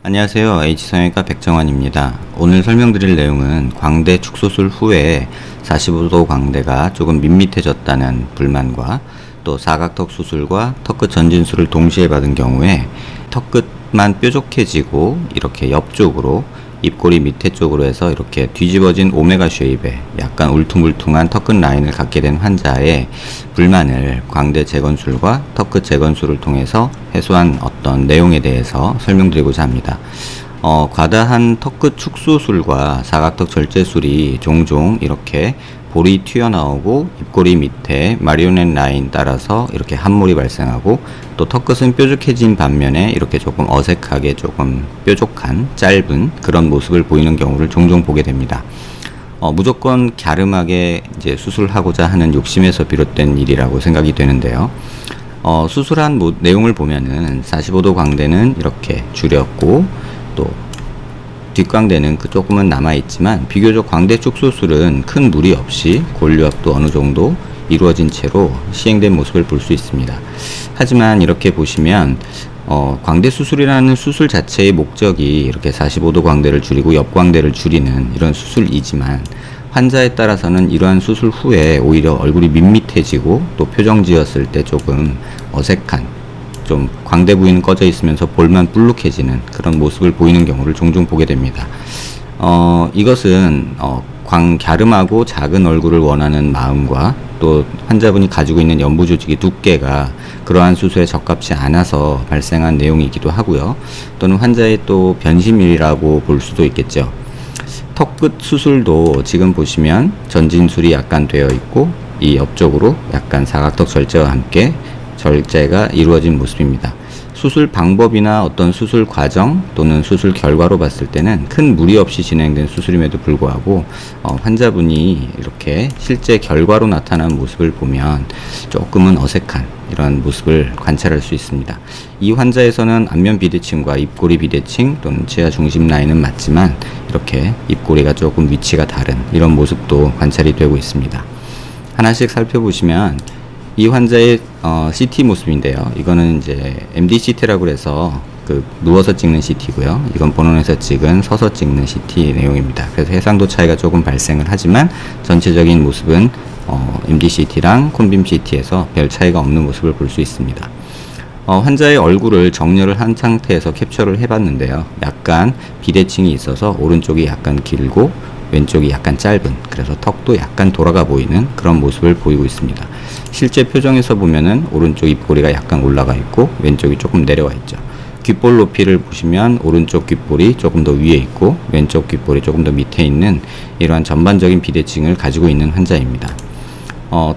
안녕하세요. H성형외과 백정환입니다. 오늘 설명드릴 내용은 광대 축소술 후에 45도 광대가 조금 밋밋해졌다는 불만과 또 사각턱 수술과 턱끝 전진술을 동시에 받은 경우에 턱끝만 뾰족해지고 이렇게 옆쪽으로 입꼬리 밑에 쪽으로 해서 이렇게 뒤집어진 오메가 쉐입의 약간 울퉁불퉁한 턱끝 라인을 갖게 된 환자의 불만을 광대 재건술과 턱끝 재건술을 통해서 해소한 어떤 내용에 대해서 설명드리고자 합니다. 과다한 턱끝 축소술과 사각턱 절제술이 종종 이렇게 볼이 튀어나오고 입꼬리 밑에 마리오넷 라인 따라서 이렇게 함몰이 발생하고 또 턱끝은 뾰족해진 반면에 이렇게 조금 어색하게 조금 뾰족한 짧은 그런 모습을 보이는 경우를 종종 보게 됩니다. 무조건 갸름하게 이제 수술하고자 하는 욕심에서 비롯된 일이라고 생각이 되는데요. 수술한 내용을 보면은 45도 광대는 이렇게 줄였고 또 뒷광대는 조금은 남아있지만 비교적 광대 축소술은 큰 무리 없이 골유압도 어느 정도 이루어진 채로 시행된 모습을 볼 수 있습니다. 하지만 이렇게 보시면 광대 수술이라는 수술 자체의 목적이 이렇게 45도 광대를 줄이고 옆광대를 줄이는 이런 수술이지만 환자에 따라서는 이러한 수술 후에 오히려 얼굴이 밋밋해지고 또 표정 지었을 때 조금 어색한 좀 광대 부위는 꺼져 있으면서 볼만 불룩해지는 그런 모습을 보이는 경우를 종종 보게 됩니다. 이것은 갸름하고 작은 얼굴을 원하는 마음과 또 환자분이 가지고 있는 연부 조직의 두께가 그러한 수술에 적합치 않아서 발생한 내용이기도 하고요. 또는 환자의 또 변심이라고 볼 수도 있겠죠. 턱끝 수술도 지금 보시면 전진술이 약간 되어 있고 이 옆쪽으로 약간 사각턱 절제와 함께 절제가 이루어진 모습입니다. 수술 방법이나 어떤 수술 과정 또는 수술 결과로 봤을 때는 큰 무리 없이 진행된 수술임에도 불구하고 환자분이 이렇게 실제 결과로 나타난 모습을 보면 조금은 어색한 이런 모습을 관찰할 수 있습니다. 이 환자에서는 안면 비대칭과 입꼬리 비대칭 또는 치아 중심 라인은 맞지만 이렇게 입꼬리가 조금 위치가 다른 이런 모습도 관찰이 되고 있습니다. 하나씩 살펴보시면 이 환자의 CT 모습인데요. 이거는 이제 MDCT라고 해서 누워서 찍는 CT고요. 이건 본원에서 찍은 서서 찍는 CT 내용입니다. 그래서 해상도 차이가 조금 발생을 하지만 전체적인 모습은 MDCT랑 콘빔 CT에서 별 차이가 없는 모습을 볼 수 있습니다. 환자의 얼굴을 정렬을 한 상태에서 캡처를 해봤는데요. 약간 비대칭이 있어서 오른쪽이 약간 길고 왼쪽이 약간 짧은, 그래서 턱도 약간 돌아가 보이는 그런 모습을 보이고 있습니다. 실제 표정에서 보면은 오른쪽 입꼬리가 약간 올라가 있고 왼쪽이 조금 내려와 있죠. 귓볼 높이를 보시면 오른쪽 귓볼이 조금 더 위에 있고 왼쪽 귓볼이 조금 더 밑에 있는 이러한 전반적인 비대칭을 가지고 있는 환자입니다.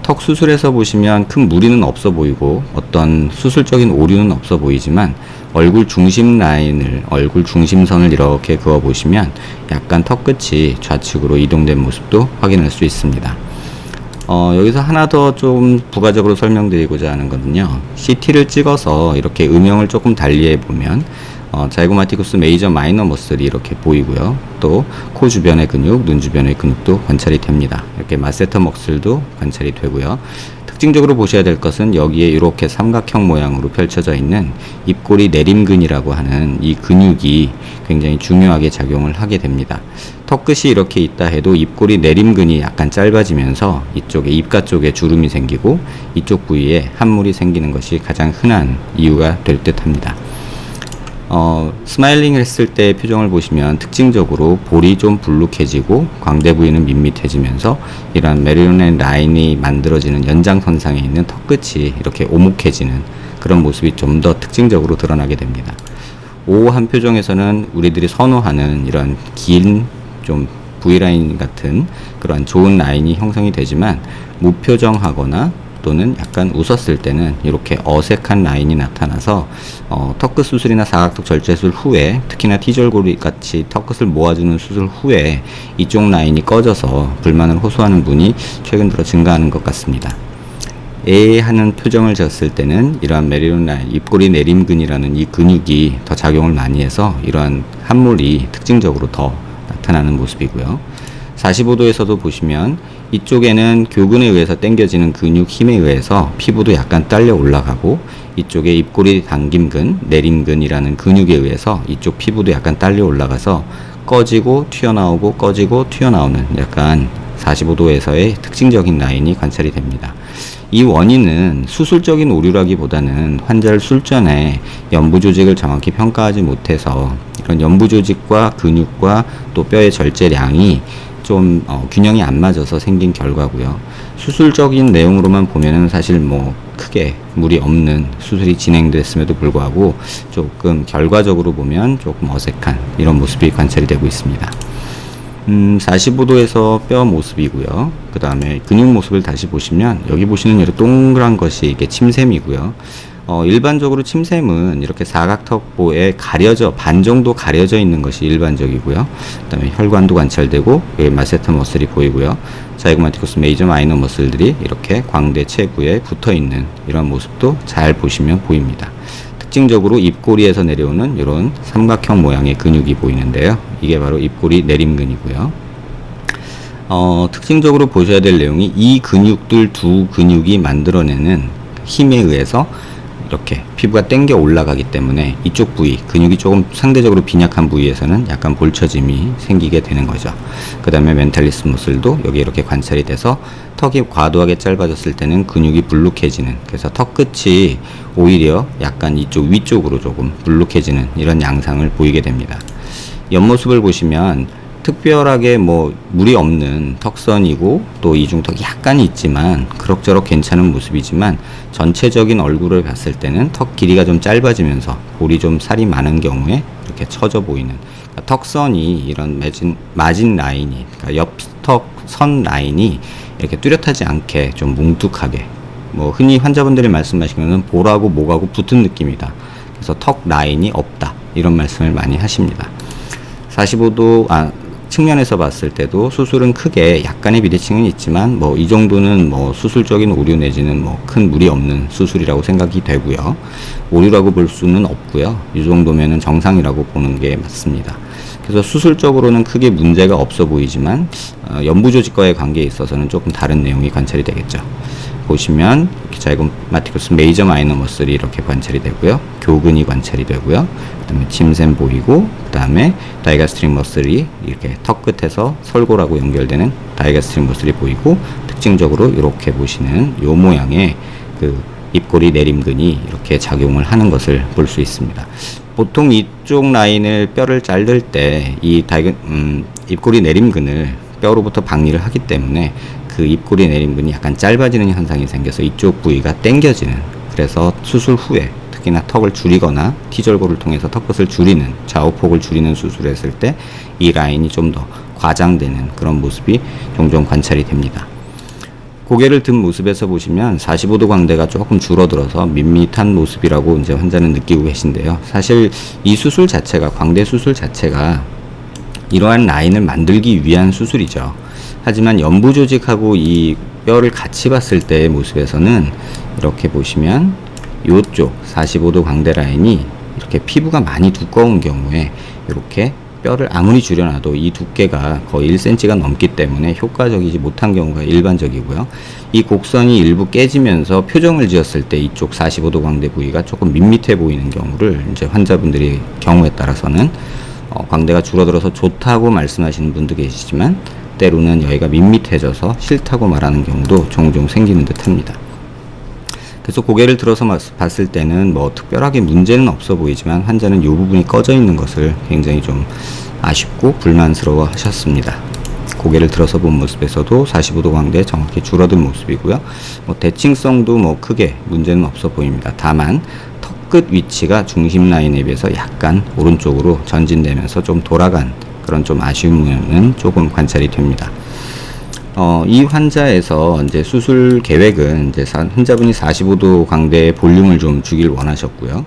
턱 수술에서 보시면 큰 무리는 없어 보이고 어떤 수술적인 오류는 없어 보이지만 얼굴 중심 라인을, 얼굴 중심선을 이렇게 그어 보시면 약간 턱 끝이 좌측으로 이동된 모습도 확인할 수 있습니다. 여기서 하나 더 좀 부가적으로 설명드리고자 하는 거는요. CT를 찍어서 이렇게 음영을 조금 달리해 보면 자이고마티쿠스 메이저 마이너 머슬이 이렇게 보이고요. 또 코 주변의 근육, 눈 주변의 근육도 관찰이 됩니다. 이렇게 마세터 머슬도 관찰이 되고요. 특징적으로 보셔야 될 것은 여기에 이렇게 삼각형 모양으로 펼쳐져 있는 입꼬리 내림근이라고 하는 이 근육이 굉장히 중요하게 작용을 하게 됩니다. 턱끝이 이렇게 있다 해도 입꼬리 내림근이 약간 짧아지면서 이쪽에 입가 쪽에 주름이 생기고 이쪽 부위에 함몰이 생기는 것이 가장 흔한 이유가 될 듯 합니다. 스마일링을 했을 때 표정을 보시면 특징적으로 볼이 좀 불룩해지고 광대 부위는 밋밋해지면서 이런 메리오넷 라인이 만들어지는 연장선상에 있는 턱끝이 이렇게 오목해지는 그런 모습이 좀 더 특징적으로 드러나게 됩니다. 오한 표정에서는 우리들이 선호하는 이런 긴 좀 V라인 같은 그런 좋은 라인이 형성이 되지만 무표정하거나 또는 약간 웃었을 때는 이렇게 어색한 라인이 나타나서 턱끝 수술이나 사각턱 절제술 후에 특히나 T절골이 같이 턱끝을 모아주는 수술 후에 이쪽 라인이 꺼져서 불만을 호소하는 분이 최근 들어 증가하는 것 같습니다. 하는 표정을 지었을 때는 이러한 메리론 라인, 입꼬리 내림근이라는 이 근육이 더 작용을 많이 해서 이러한 함몰이 특징적으로 더 나타나는 모습이고요. 45도에서도 보시면 이쪽에는 교근에 의해서 당겨지는 근육 힘에 의해서 피부도 약간 딸려 올라가고, 이쪽에 입꼬리 당김근, 내림근이라는 근육에 의해서 이쪽 피부도 약간 딸려 올라가서 꺼지고 튀어나오고 꺼지고 튀어나오는 약간 45도에서의 특징적인 라인이 관찰이 됩니다. 이 원인은 수술적인 오류라기보다는 환자를 술전에 연부 조직을 정확히 평가하지 못해서 이런 연부 조직과 근육과 또 뼈의 절제량이 좀 균형이 안 맞아서 생긴 결과고요. 수술적인 내용으로만 보면은 사실 뭐 크게 무리 없는 수술이 진행됐음에도 불구하고 조금 결과적으로 보면 조금 어색한 이런 모습이 관찰이 되고 있습니다. 45도에서 뼈 모습이고요. 그 다음에 근육 모습을 다시 보시면 여기 보시는 이렇게 동그란 것이 이게 침샘이고요. 일반적으로 침샘은 이렇게 사각턱보에 가려져 반 정도 가려져 있는 것이 일반적이고요. 그 다음에 혈관도 관찰되고 여기 마세터 머슬이 보이고요. 자이고마티쿠스 메이저 마이너 머슬들이 이렇게 광대 체구에 붙어 있는 이런 모습도 잘 보시면 보입니다. 특징적으로 입꼬리에서 내려오는 이런 삼각형 모양의 근육이 보이는데요. 이게 바로 입꼬리 내림근이고요. 특징적으로 보셔야 될 내용이 이 근육들 두 근육이 만들어내는 힘에 의해서 이렇게 피부가 당겨 올라가기 때문에 이쪽 부위, 근육이 조금 상대적으로 빈약한 부위에서는 약간 볼처짐이 생기게 되는 거죠. 그 다음에 멘탈리스 머슬도 여기 이렇게 관찰이 돼서 턱이 과도하게 짧아졌을 때는 근육이 불룩해지는, 그래서 턱 끝이 오히려 약간 이쪽 위쪽으로 조금 불룩해지는 이런 양상을 보이게 됩니다. 옆모습을 보시면 특별하게 뭐 무리 없는 턱선이고 또 이중턱이 약간 있지만 그럭저럭 괜찮은 모습이지만 전체적인 얼굴을 봤을 때는 턱 길이가 좀 짧아지면서 볼이 좀 살이 많은 경우에 이렇게 처져 보이는, 그러니까 턱선이 이런 마진 라인이, 그러니까 옆턱선 라인이 이렇게 뚜렷하지 않게 좀 뭉툭하게, 뭐 흔히 환자분들이 말씀하시기로는 볼하고 목하고 붙은 느낌이다, 그래서 턱 라인이 없다, 이런 말씀을 많이 하십니다. 45도 측면에서 봤을 때도 수술은 크게 약간의 비대칭은 있지만 뭐 이 정도는 뭐 수술적인 오류 내지는 뭐 큰 무리 없는 수술이라고 생각이 되고요. 오류라고 볼 수는 없고요. 이 정도면은 정상이라고 보는 게 맞습니다. 그래서 수술적으로는 크게 문제가 없어 보이지만 연부 조직과의 관계에 있어서는 조금 다른 내용이 관찰이 되겠죠. 보시면 자이고마티쿠스 메이저 마이너 머슬이 이렇게 관찰이 되고요. 교근이 관찰이 되고요. 그 다음에 침샘 보이고, 그 다음에 다이가스트릭 머슬이 이렇게 턱 끝에서 설골하고 연결되는 다이가스트릭 머슬이 보이고, 특징적으로 이렇게 보시는 요 모양의 그 입꼬리 내림근이 이렇게 작용을 하는 것을 볼 수 있습니다. 보통 이쪽 라인을 뼈를 자를 때 이 입꼬리 내림근을 뼈로부터 박리를 하기 때문에 그 입꼬리 내림근이 약간 짧아지는 현상이 생겨서 이쪽 부위가 당겨지는, 그래서 수술 후에 특히나 턱을 줄이거나 T절골을 통해서 턱끝을 줄이는, 좌우폭을 줄이는 수술을 했을 때 이 라인이 좀 더 과장되는 그런 모습이 종종 관찰이 됩니다. 고개를 든 모습에서 보시면 45도 광대가 조금 줄어들어서 밋밋한 모습이라고 이제 환자는 느끼고 계신데요. 사실 이 수술 자체가, 광대 수술 자체가 이러한 라인을 만들기 위한 수술이죠. 하지만 연부 조직하고 이 뼈를 같이 봤을 때의 모습에서는 이렇게 보시면 이쪽 45도 광대 라인이 이렇게 피부가 많이 두꺼운 경우에 이렇게 뼈를 아무리 줄여놔도 이 두께가 거의 1cm가 넘기 때문에 효과적이지 못한 경우가 일반적이고요. 이 곡선이 일부 깨지면서 표정을 지었을 때 이쪽 45도 광대 부위가 조금 밋밋해 보이는 경우를 이제 환자분들이 경우에 따라서는 광대가 줄어들어서 좋다고 말씀하시는 분도 계시지만 때로는 여기가 밋밋해져서 싫다고 말하는 경우도 종종 생기는 듯 합니다. 그래서 고개를 들어서 봤을 때는 뭐 특별하게 문제는 없어 보이지만 환자는 이 부분이 꺼져 있는 것을 굉장히 좀 아쉽고 불만스러워 하셨습니다. 고개를 들어서 본 모습에서도 45도 광대 정확히 줄어든 모습이고요. 뭐 대칭성도 뭐 크게 문제는 없어 보입니다. 다만 턱끝 위치가 중심 라인에 비해서 약간 오른쪽으로 전진되면서 좀 돌아간 그런 좀 아쉬움은 조금 관찰이 됩니다. 이 환자에서 이제 수술 계획은 이제 환자분이 45도 광대의 볼륨을 좀 주길 원하셨고요.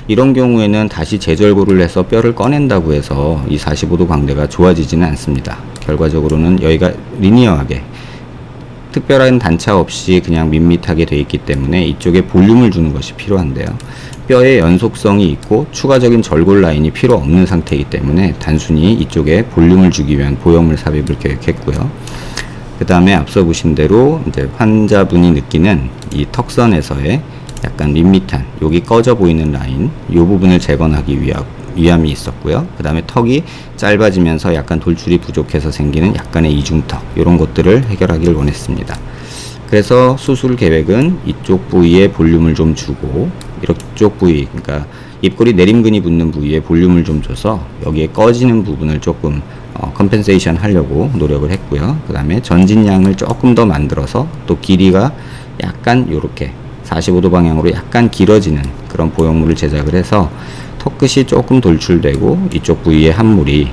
이런 경우에는 다시 재절골을 해서 뼈를 꺼낸다고 해서 이 45도 광대가 좋아지지는 않습니다. 결과적으로는 여기가 리니어하게 특별한 단차 없이 그냥 밋밋하게 되어 있기 때문에 이쪽에 볼륨을 주는 것이 필요한데요. 뼈의 연속성이 있고 추가적인 절골 라인이 필요 없는 상태이기 때문에 단순히 이쪽에 볼륨을 주기 위한 보형물 삽입을 계획했고요. 그 다음에 앞서 보신 대로 이제 환자분이 느끼는 이 턱선에서의 약간 밋밋한 여기 꺼져 보이는 라인 이 부분을 재건하기 위함이 있었고요. 그 다음에 턱이 짧아지면서 약간 돌출이 부족해서 생기는 약간의 이중턱 이런 것들을 해결하기를 원했습니다. 그래서 수술 계획은 이쪽 부위에 볼륨을 좀 주고 이쪽 부위 그러니까 입꼬리 내림근이 붙는 부위에 볼륨을 좀 줘서 여기에 꺼지는 부분을 조금 컴펜세이션 하려고 노력을 했고요. 그 다음에 전진량을 조금 더 만들어서 또 길이가 약간 요렇게 45도 방향으로 약간 길어지는 그런 보형물을 제작을 해서 턱끝이 조금 돌출되고 이쪽 부위의 함몰이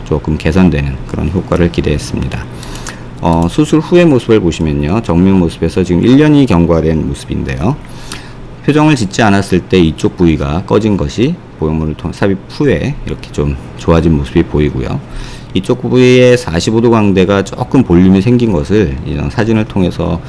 조금 개선되는 그런 효과를 기대했습니다. 수술 후의 모습을 보시면요. 정면 모습에서 지금 1년이 경과된 모습인데요. 표정을 짓지 않았을 때 이쪽 부위가 꺼진 것이 보형물을 삽입 후에 이렇게 좀 좋아진 모습이 보이고요. 이쪽 부위에 45도 광대가 조금 볼륨이 생긴 것을 이런 사진을 통해서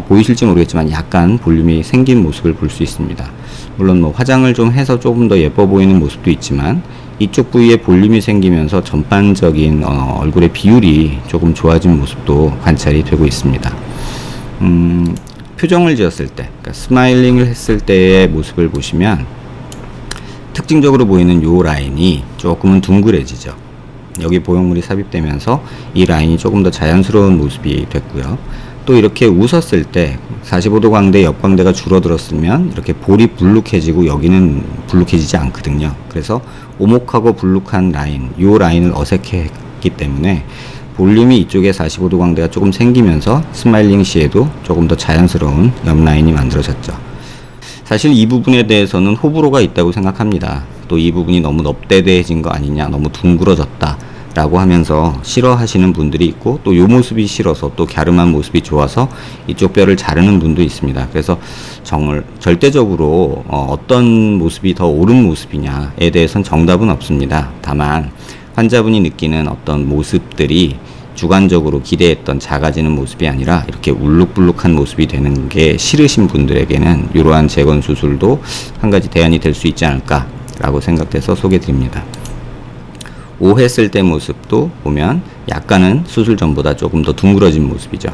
보이실지 모르겠지만 약간 볼륨이 생긴 모습을 볼 수 있습니다. 물론 뭐 화장을 좀 해서 조금 더 예뻐 보이는 모습도 있지만 이쪽 부위에 볼륨이 생기면서 전반적인 얼굴의 비율이 조금 좋아진 모습도 관찰이 되고 있습니다. 표정을 지었을 때, 그러니까 스마일링을 했을 때의 모습을 보시면 특징적으로 보이는 요 라인이 조금은 둥그레지죠. 여기 보형물이 삽입되면서 이 라인이 조금 더 자연스러운 모습이 됐고요. 또 이렇게 웃었을 때 45도 광대 옆 광대가 줄어들었으면 이렇게 볼이 불룩해지고 여기는 불룩해지지 않거든요. 그래서 오목하고 불룩한 라인, 요 라인을 어색해 했기 때문에 볼륨이 이쪽에 45도 광대가 조금 생기면서 스마일링 시에도 조금 더 자연스러운 옆 라인이 만들어졌죠. 사실 이 부분에 대해서는 호불호가 있다고 생각합니다. 또 이 부분이 너무 넙대대해진 거 아니냐, 너무 둥그러졌다 라고 하면서 싫어하시는 분들이 있고 또 요 모습이 싫어서 또 갸름한 모습이 좋아서 이쪽 뼈를 자르는 분도 있습니다. 그래서 절대적으로 어떤 모습이 더 옳은 모습이냐에 대해서는 정답은 없습니다. 다만 환자분이 느끼는 어떤 모습들이 주관적으로 기대했던 작아지는 모습이 아니라 이렇게 울룩불룩한 모습이 되는 게 싫으신 분들에게는 이러한 재건 수술도 한 가지 대안이 될 수 있지 않을까 라고 생각돼서 소개해 드립니다. 5 했을 때 모습도 보면 약간은 수술 전보다 조금 더 둥그러진 모습이죠.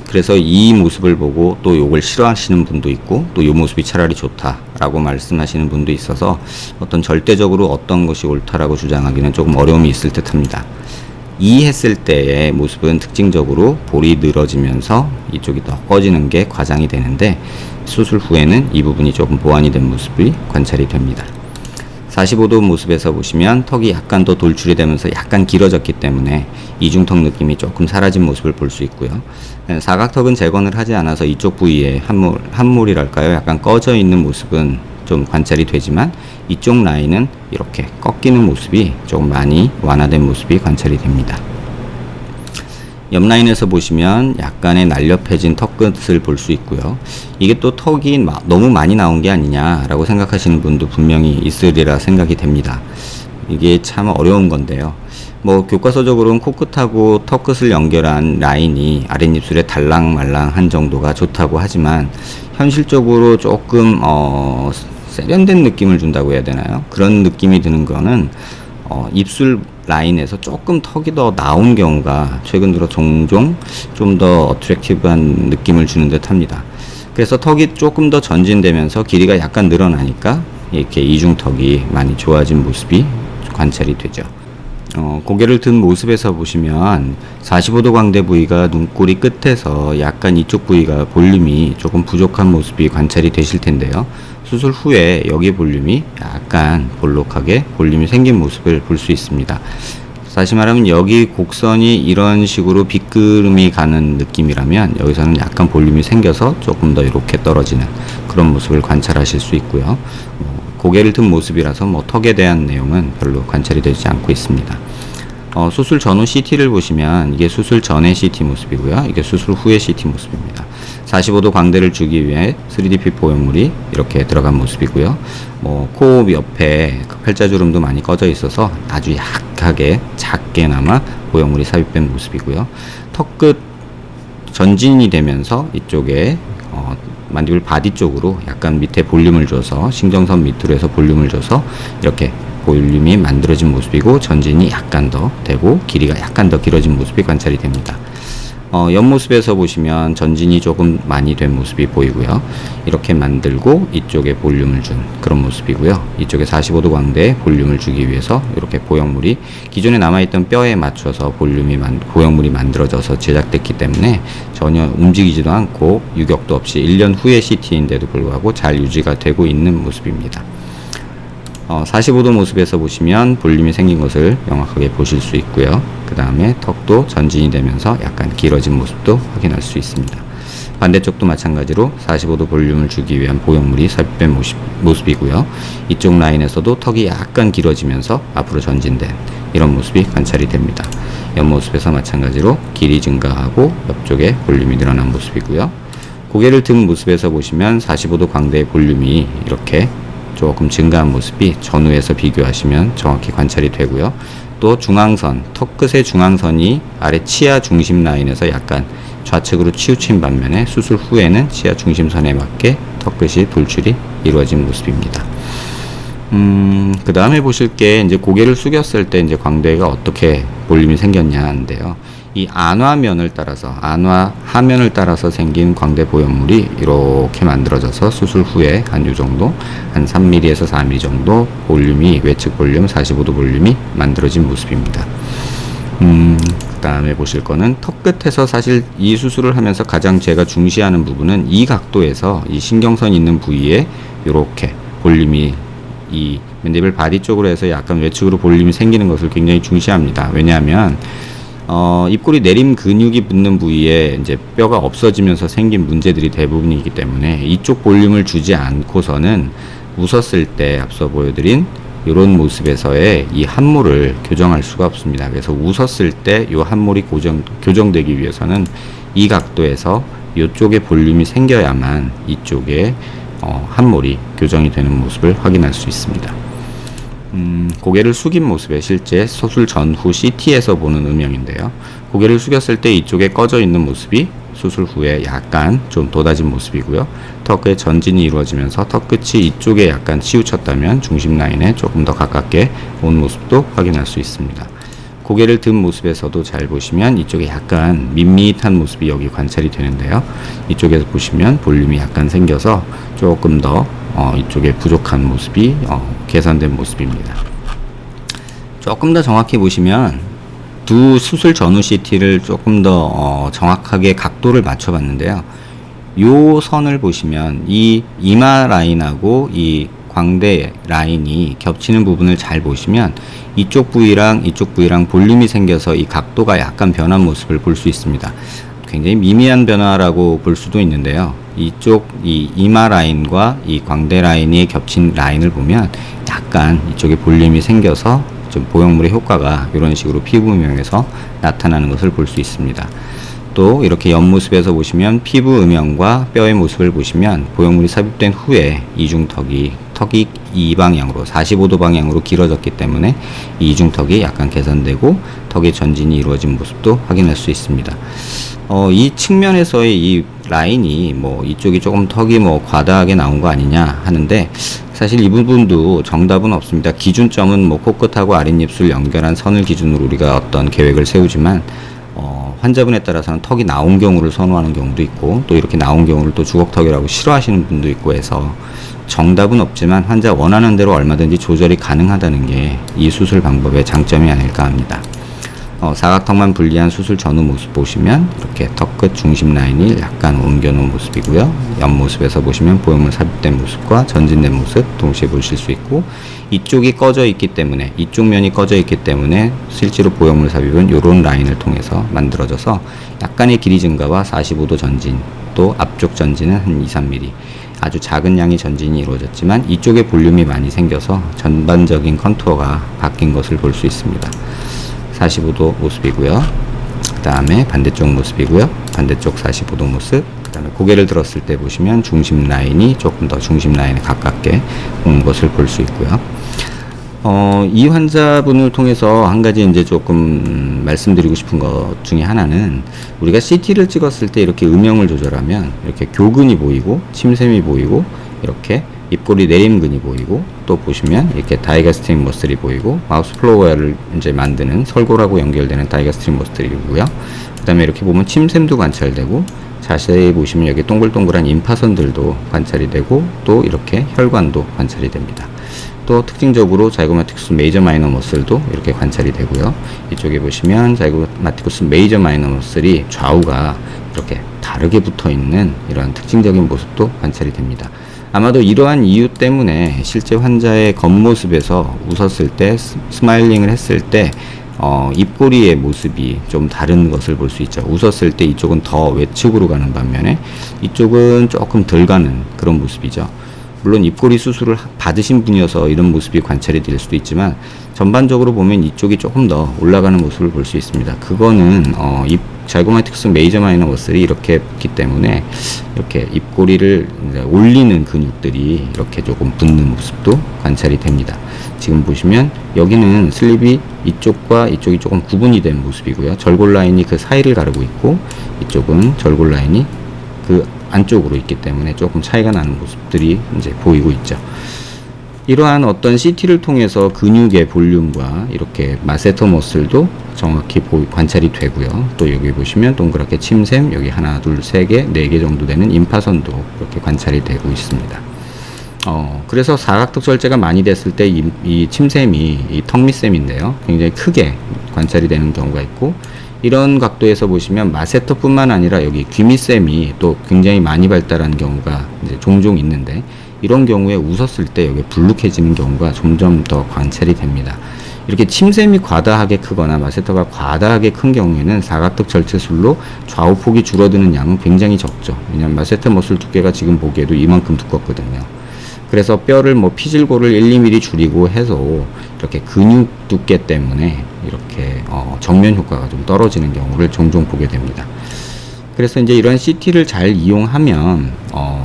그래서 이 모습을 보고 또 요걸 싫어하시는 분도 있고 또 요 모습이 차라리 좋다라고 말씀하시는 분도 있어서 어떤 절대적으로 어떤 것이 옳다라고 주장하기는 조금 어려움이 있을 듯 합니다. 2 했을 때의 모습은 특징적으로 볼이 늘어지면서 이쪽이 더 꺼지는 게 과장이 되는데 수술 후에는 이 부분이 조금 보완이 된 모습이 관찰이 됩니다. 45도 모습에서 보시면 턱이 약간 더 돌출이 되면서 약간 길어졌기 때문에 이중턱 느낌이 조금 사라진 모습을 볼 수 있고요. 사각턱은 재건을 하지 않아서 이쪽 부위에 함몰이랄까요? 약간 꺼져 있는 모습은 좀 관찰이 되지만 이쪽 라인은 이렇게 꺾이는 모습이 조금 많이 완화된 모습이 관찰이 됩니다. 옆 라인에서 보시면 약간의 날렵해진 턱끝을 볼 수 있고요. 이게 또 턱이 너무 많이 나온 게 아니냐라고 생각하시는 분도 분명히 있으리라 생각이 됩니다. 이게 참 어려운 건데요. 뭐 교과서적으로는 코끝하고 턱끝을 연결한 라인이 아랫입술에 달랑말랑한 정도가 좋다고 하지만 현실적으로 조금 세련된 느낌을 준다고 해야 되나요? 그런 느낌이 드는 거는 입술 라인에서 조금 턱이 더 나온 경우가 최근 들어 종종 좀 더 어트랙티브한 느낌을 주는 듯 합니다. 그래서 턱이 조금 더 전진되면서 길이가 약간 늘어나니까 이렇게 이중턱이 많이 좋아진 모습이 관찰이 되죠. 고개를 든 모습에서 보시면 45도 광대 부위가 눈꼬리 끝에서 약간 이쪽 부위가 볼륨이 조금 부족한 모습이 관찰이 되실 텐데요. 수술 후에 여기 볼륨이 약간 볼록하게 볼륨이 생긴 모습을 볼 수 있습니다. 다시 말하면 여기 곡선이 이런 식으로 빗그름이 가는 느낌이라면 여기서는 약간 볼륨이 생겨서 조금 더 이렇게 떨어지는 그런 모습을 관찰하실 수 있고요. 고개를 든 모습이라서 턱에 대한 내용은 별로 관찰이 되지 않고 있습니다. 수술 전후 CT를 보시면 이게 수술 전의 CT 모습이고요. 이게 수술 후의 CT 모습입니다. 45도 광대를 주기 위해 3DP 보형물이 이렇게 들어간 모습이고요. 코 옆에 팔자주름도 많이 꺼져 있어서 아주 약하게 작게나마 보형물이 삽입된 모습이고요. 턱끝 전진이 되면서 이쪽에 만디블 바디 쪽으로 약간 밑에 볼륨을 줘서, 신경선 밑으로 해서 볼륨을 줘서 이렇게 볼륨이 만들어진 모습이고, 전진이 약간 더 되고 길이가 약간 더 길어진 모습이 관찰이 됩니다. 옆모습에서 보시면 전진이 조금 많이 된 모습이 보이고요. 이렇게 만들고 이쪽에 볼륨을 준 그런 모습이고요. 이쪽에 45도 광대에 볼륨을 주기 위해서 이렇게 보형물이 기존에 남아있던 뼈에 맞춰서 보형물이 만들어져서 제작됐기 때문에 전혀 움직이지도 않고 유격도 없이 1년 후의 CT인데도 불구하고 잘 유지가 되고 있는 모습입니다. 45도 모습에서 보시면 볼륨이 생긴 것을 명확하게 보실 수 있고요. 그 다음에 턱도 전진이 되면서 약간 길어진 모습도 확인할 수 있습니다. 반대쪽도 마찬가지로 45도 볼륨을 주기 위한 보형물이 삽입된 모습이고요. 이쪽 라인에서도 턱이 약간 길어지면서 앞으로 전진된 이런 모습이 관찰이 됩니다. 옆모습에서 마찬가지로 길이 증가하고 옆쪽에 볼륨이 늘어난 모습이고요. 고개를 든 모습에서 보시면 45도 광대의 볼륨이 이렇게 조금 증가한 모습이 전후에서 비교하시면 정확히 관찰이 되고요. 또 중앙선, 턱끝의 중앙선이 아래 치아 중심 라인에서 약간 좌측으로 치우친 반면에 수술 후에는 치아 중심선에 맞게 턱끝이 돌출이 이루어진 모습입니다. 그 다음에 보실 게 이제 고개를 숙였을 때 이제 광대가 어떻게 볼륨이 생겼냐 하는데요. 이 안화면을 따라서, 안화 하면을 따라서 생긴 광대 보형물이 이렇게 만들어져서 수술 후에 한 요 정도, 한 3mm에서 4mm 정도 볼륨이, 외측 볼륨, 45도 볼륨이 만들어진 모습입니다. 그 다음에 보실 거는 턱 끝에서 사실 이 수술을 하면서 가장 제가 중시하는 부분은 이 각도에서 이 신경선 있는 부위에 이렇게 볼륨이, 이 맨디블 바디 쪽으로 해서 약간 외측으로 볼륨이 생기는 것을 굉장히 중시합니다. 왜냐하면 입꼬리 내림 근육이 붙는 부위에 이제 뼈가 없어지면서 생긴 문제들이 대부분이기 때문에 이쪽 볼륨을 주지 않고서는 웃었을 때 앞서 보여드린 이런 모습에서의 이 함몰을 교정할 수가 없습니다. 그래서 웃었을 때 이 함몰이 교정되기 위해서는 이 각도에서 이쪽에 볼륨이 생겨야만 이쪽에 함몰이 교정이 되는 모습을 확인할 수 있습니다. 고개를 숙인 모습에 실제 수술 전후 CT에서 보는 음영인데요. 고개를 숙였을 때 이쪽에 꺼져 있는 모습이 수술 후에 약간 좀 돋아진 모습이고요. 턱의 전진이 이루어지면서 턱 끝이 이쪽에 약간 치우쳤다면 중심 라인에 조금 더 가깝게 온 모습도 확인할 수 있습니다. 고개를 든 모습에서도 잘 보시면 이쪽에 약간 밋밋한 모습이 여기 관찰이 되는데요. 이쪽에서 보시면 볼륨이 약간 생겨서 조금 더 이쪽에 부족한 모습이 개선된 모습입니다. 조금 더 정확히 보시면 두 수술 전후 CT를 조금 더 정확하게 각도를 맞춰 봤는데요. 요 선을 보시면 이 이마 라인하고 이 광대 라인이 겹치는 부분을 잘 보시면 이쪽 부위랑 볼륨이 생겨서 이 각도가 약간 변한 모습을 볼 수 있습니다. 굉장히 미미한 변화라고 볼 수도 있는데요. 이쪽 이 이마 라인과 이 광대 라인이 겹친 라인을 보면 약간 이쪽에 볼륨이 생겨서 좀 보형물의 효과가 이런 식으로 피부 음영에서 나타나는 것을 볼 수 있습니다. 또 이렇게 옆모습에서 보시면 피부 음영과 뼈의 모습을 보시면 보형물이 삽입된 후에 이중턱이 이 방향으로 45도 방향으로 길어졌기 때문에 이 이중턱이 약간 개선되고 턱의 전진이 이루어진 모습도 확인할 수 있습니다. 이 측면에서의 이 라인이 이쪽이 조금 턱이 과다하게 나온 거 아니냐 하는데 사실 이 부분도 정답은 없습니다. 기준점은 코끝하고 아랫입술 연결한 선을 기준으로 우리가 어떤 계획을 세우지만 환자분에 따라서는 턱이 나온 경우를 선호하는 경우도 있고 또 이렇게 나온 경우를 또 주걱턱이라고 싫어하시는 분도 있고 해서 정답은 없지만 환자 원하는 대로 얼마든지 조절이 가능하다는 게 이 수술 방법의 장점이 아닐까 합니다. 사각턱만 분리한 수술 전후 모습 보시면 이렇게 턱끝 중심 라인이 약간 옮겨놓은 모습이고요. 옆모습에서 보시면 보형물 삽입된 모습과 전진된 모습 동시에 보실 수 있고 이쪽이 꺼져 있기 때문에 이쪽 면이 꺼져 있기 때문에 실제로 보형물 삽입은 이런 라인을 통해서 만들어져서 약간의 길이 증가와 45도 전진 또 앞쪽 전진은 한 2-3mm 아주 작은 양의 전진이 이루어졌지만 이쪽에 볼륨이 많이 생겨서 전반적인 컨투어가 바뀐 것을 볼 수 있습니다. 45도 모습이고요. 그 다음에 반대쪽 모습이고요. 반대쪽 45도 모습. 그 다음에 고개를 들었을 때 보시면 중심 라인이 조금 더 중심 라인에 가깝게 온 것을 볼 수 있고요. 이 환자분을 통해서 한 가지 이제 조금 말씀드리고 싶은 것 중에 하나는, 우리가 CT를 찍었을 때 이렇게 음영을 조절하면 이렇게 교근이 보이고 침샘이 보이고 이렇게 입꼬리 내림근이 보이고, 또 보시면 이렇게 다이가스트릭 머슬이 보이고, 마우스 플로어를 이제 만드는 설골하고 연결되는 다이가스트릭 머슬이고요. 그 다음에 이렇게 보면 침샘도 관찰되고, 자세히 보시면 여기 동글동글한 임파선들도 관찰이 되고, 또 이렇게 혈관도 관찰이 됩니다. 또 특징적으로 자이고마티쿠스 메이저 마이너 머슬도 이렇게 관찰이 되고요. 이쪽에 보시면 자이고마티쿠스 메이저 마이너 머슬이 좌우가 이렇게 다르게 붙어 있는 이런 특징적인 모습도 관찰이 됩니다. 아마도 이러한 이유 때문에 실제 환자의 겉모습에서 웃었을 때, 스마일링을 했을 때 입꼬리의 모습이 좀 다른 것을 볼 수 있죠. 웃었을 때 이쪽은 더 외측으로 가는 반면에 이쪽은 조금 덜 가는 그런 모습이죠. 물론 입꼬리 수술을 받으신 분이어서 이런 모습이 관찰이 될 수도 있지만, 전반적으로 보면 이쪽이 조금 더 올라가는 모습을 볼 수 있습니다. 그거는 자이고마티쿠스 메이저 마이너 머슬이 이렇게 붙기 때문에 이렇게 입꼬리를 이제 올리는 근육들이 이렇게 조금 붙는 모습도 관찰이 됩니다. 지금 보시면 여기는 슬립이 이쪽과 이쪽이 조금 구분이 된 모습이고요. 절골 라인이 그 사이를 가르고 있고, 이쪽은 절골 라인이 그 안쪽으로 있기 때문에 조금 차이가 나는 모습들이 이제 보이고 있죠. 이러한 어떤 CT를 통해서 근육의 볼륨과 이렇게 마세터 머슬도 정확히 관찰이 되고요. 또 여기 보시면 동그랗게 침샘, 여기 하나, 둘, 세 개, 네 개 정도 되는 임파선도 이렇게 관찰이 되고 있습니다. 그래서 사각턱 절제가 많이 됐을 때 이 침샘이 이 턱밑샘인데요, 굉장히 크게 관찰이 되는 경우가 있고, 이런 각도에서 보시면 마세터뿐만 아니라 여기 귀밑샘이 또 굉장히 많이 발달한 경우가 이제 종종 있는데, 이런 경우에 웃었을 때 여기 불룩해지는 경우가 점점 더 관찰이 됩니다. 이렇게 침샘이 과다하게 크거나 마세터가 과다하게 큰 경우에는 사각턱 절제술로 좌우폭이 줄어드는 양은 굉장히 적죠. 왜냐하면 마세터 머슬 두께가 지금 보기에도 이만큼 두껍거든요. 그래서 뼈를 피질고를 1, 2mm 줄이고 해서 이렇게 근육 두께 때문에 이렇게 정면 효과가 좀 떨어지는 경우를 종종 보게 됩니다. 그래서 이제 이런 CT를 잘 이용하면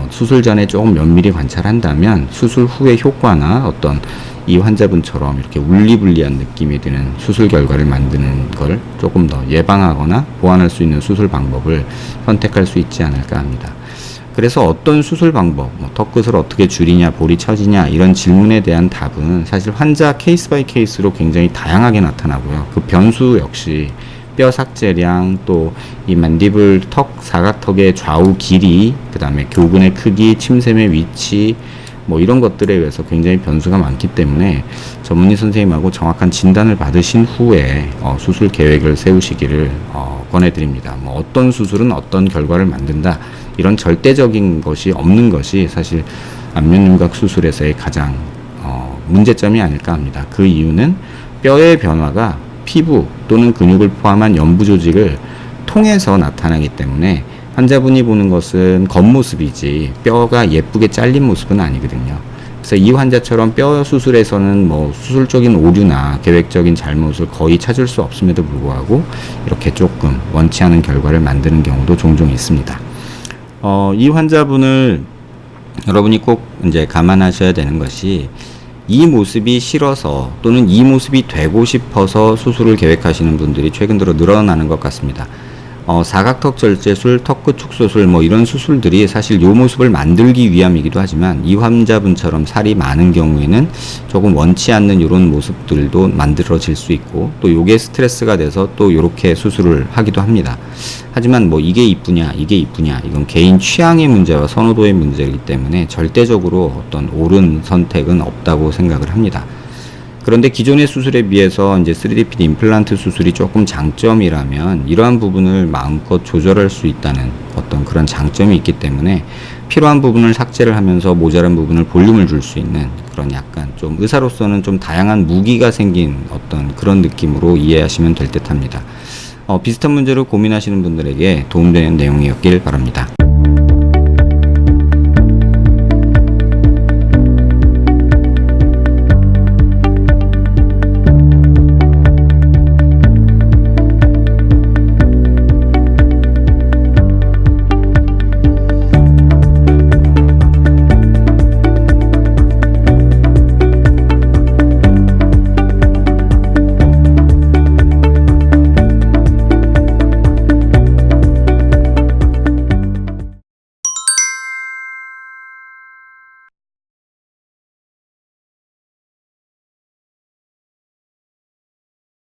수술 전에 조금 면밀히 관찰한다면 수술 후의 효과나 어떤 이 환자분처럼 이렇게 울리불리한 느낌이 드는 수술 결과를 만드는 걸 조금 더 예방하거나 보완할 수 있는 수술 방법을 선택할 수 있지 않을까 합니다. 그래서 어떤 수술 방법, 턱끝을 어떻게 줄이냐, 볼이 처지냐, 이런 질문에 대한 답은 사실 환자 케이스 바이 케이스로 굉장히 다양하게 나타나고요. 그 변수 역시 뼈 삭제량, 또 이 만디블 턱, 사각턱의 좌우 길이, 그 다음에 교근의 크기, 침샘의 위치, 이런 것들에 의해서 굉장히 변수가 많기 때문에 전문의 선생님하고 정확한 진단을 받으신 후에 수술 계획을 세우시기를 권해드립니다. 어떤 수술은 어떤 결과를 만든다, 이런 절대적인 것이 없는 것이 사실 안면윤곽 수술에서의 가장 문제점이 아닐까 합니다. 그 이유는 뼈의 변화가 피부 또는 근육을 포함한 연부 조직을 통해서 나타나기 때문에 환자분이 보는 것은 겉모습이지 뼈가 예쁘게 잘린 모습은 아니거든요. 그래서 이 환자처럼 뼈 수술에서는 수술적인 오류나 계획적인 잘못을 거의 찾을 수 없음에도 불구하고 이렇게 조금 원치 않은 결과를 만드는 경우도 종종 있습니다. 이 환자분을 여러분이 꼭 이제 감안하셔야 되는 것이, 이 모습이 싫어서 또는 이 모습이 되고 싶어서 수술을 계획하시는 분들이 최근 들어 늘어나는 것 같습니다. 사각턱 절제술, 턱끝 축소술 이런 수술들이 사실 이 모습을 만들기 위함이기도 하지만, 이 환자분처럼 살이 많은 경우에는 조금 원치 않는 이런 모습들도 만들어질 수 있고, 또 요게 스트레스가 돼서 또 요렇게 수술을 하기도 합니다. 하지만 이게 이쁘냐 이건 개인 취향의 문제와 선호도의 문제이기 때문에 절대적으로 어떤 옳은 선택은 없다고 생각을 합니다. 그런데 기존의 수술에 비해서 이제 3D 임플란트 수술이 조금 장점이라면, 이러한 부분을 마음껏 조절할 수 있다는 어떤 그런 장점이 있기 때문에 필요한 부분을 삭제를 하면서 모자란 부분을 볼륨을 줄 수 있는 그런, 약간 좀 의사로서는 좀 다양한 무기가 생긴 어떤 그런 느낌으로 이해하시면 될 듯 합니다. 비슷한 문제를 고민하시는 분들에게 도움되는 내용이었길 바랍니다.